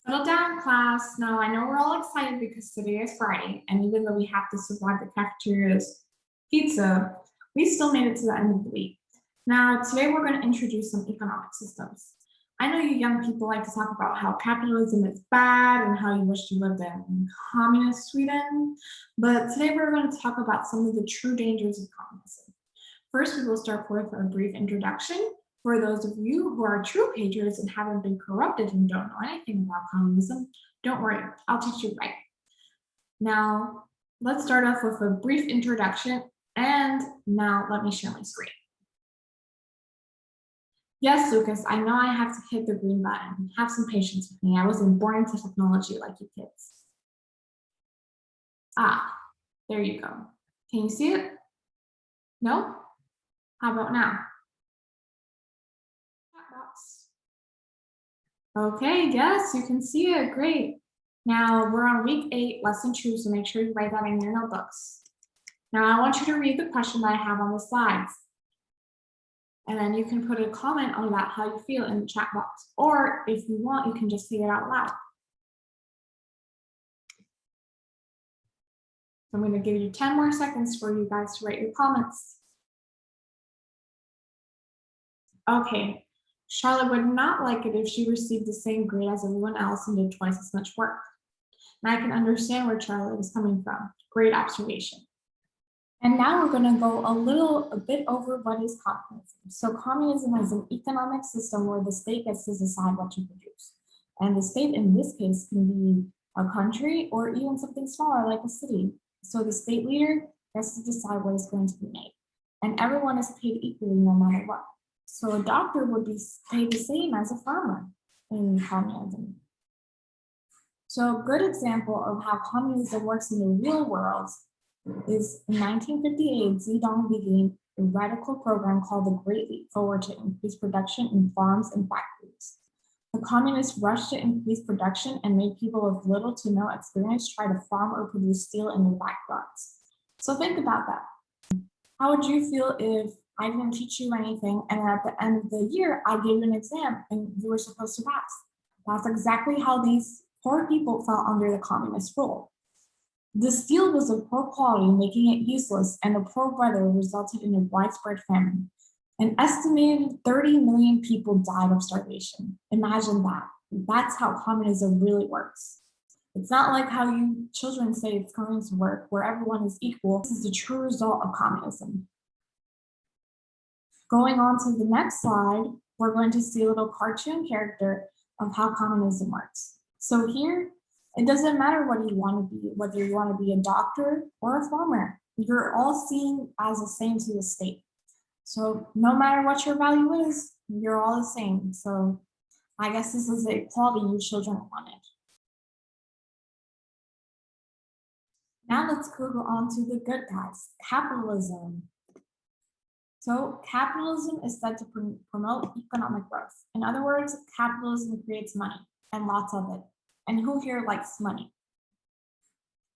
Settle down, class. Now, I know we're all excited because today is Friday, and even though we have to survive the cafeteria's pizza, we still made it to the end of the week. Now, today we're going to introduce some economic systems. I know you young people like to talk about how capitalism is bad and how you wish you lived in communist Sweden, but today we're going to talk about some of the true dangers of communism. First, we will start with a brief introduction. For those of you who are true patriots and haven't been corrupted and don't know anything about communism, don't worry, I'll teach you right. Now, let's start off with a brief introduction, and now let me share my screen. Yes, Lucas, I know I have to hit the green button. Have some patience with me. I wasn't born into technology like you kids. Ah, there you go. Can you see it? No? How about now? Chat box. Okay, yes, you can see it. Great. Now we're on week 8, lesson 2, so make sure you write that in your notebooks. Now I want you to read the question that I have on the slides. And then you can put a comment on that, how you feel in the chat box. Or if you want, you can just say it out loud. I'm going to give you 10 more seconds for you guys to write your comments. Okay, Charlotte would not like it if she received the same grade as everyone else and did twice as much work. And I can understand where Charlotte is coming from. Great observation. And now we're going to go a bit over what is communism. So communism is an economic system where the state gets to decide what to produce. And the state in this case can be a country or even something smaller like a city. So the state leader gets to decide what is going to be made. And everyone is paid equally no matter what. So a doctor would be paid the same as a farmer in communism. So a good example of how communism works in the real world is in 1958, Zedong began a radical program called the Great Leap Forward to increase production in farms and factories. The communists rushed to increase production and made people with little to no experience try to farm or produce steel in their backyards. So think about that. How would you feel if I didn't teach you anything and at the end of the year, I gave you an exam and you were supposed to pass? That's exactly how these poor people fell under the communist rule. The steel was of poor quality, making it useless, and the poor weather resulted in a widespread famine. An estimated 30 million people died of starvation. Imagine that. That's how communism really works. It's not like how you children say it's going to work, where everyone is equal. This is the true result of communism. Going on to the next slide, we're going to see a little cartoon character of how communism works. So here, it doesn't matter what you want to be, whether you want to be a doctor or a farmer. You're all seen as the same to the state. So no matter what your value is, you're all the same. So I guess this is the equality you children wanted. Now let's go on to the good guys, capitalism. So capitalism is said to promote economic growth. In other words, capitalism creates money and lots of it. And who here likes money?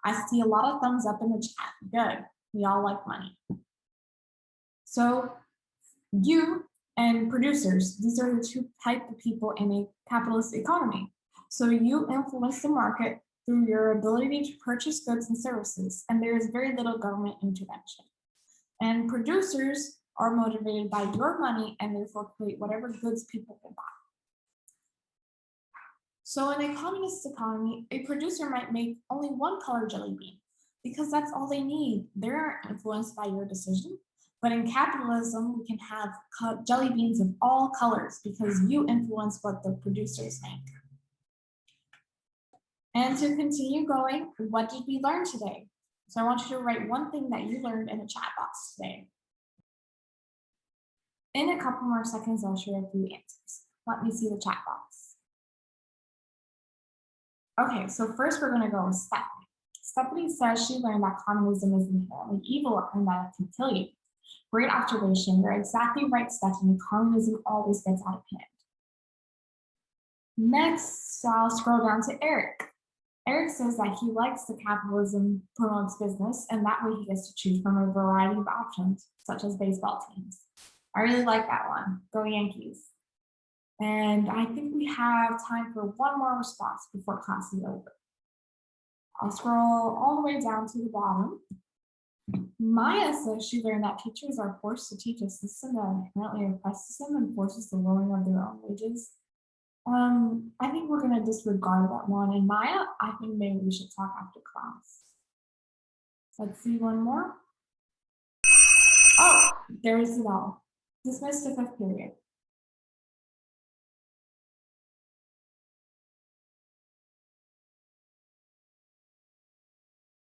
I see a lot of thumbs up in the chat. Good. We all like money. So you and producers, these are the two types of people in a capitalist economy. So you influence the market through your ability to purchase goods and services, and there is very little government intervention. And producers are motivated by your money and therefore create whatever goods people can buy. So in a communist economy, a producer might make only one color jelly bean because that's all they need. They aren't influenced by your decision. But in capitalism, we can have jelly beans of all colors because you influence what the producers make. And to continue going, what did we learn today? So I want you to write one thing that you learned in the chat box today. In a couple more seconds, I'll share a few answers. Let me see the chat box. Okay, so first we're gonna go with Stephanie. Stephanie says she learned that communism is inherently evil and that it can kill you. Great observation. You're exactly right, Stephanie. Communism always gets out of hand. Next, I'll scroll down to Eric. Eric says that he likes the capitalism promotes business, and that way he gets to choose from a variety of options, such as baseball teams. I really like that one. Go Yankees. And I think we have time for one more response before class is over. I'll scroll all the way down to the bottom. Maya says she learned that teachers are forced to teach a system that inherently oppresses them and forces the lowering of their own wages. I think we're gonna disregard that one. And Maya, I think maybe we should talk after class. Let's see one more. Oh, there's it all. Dismissed to fifth period.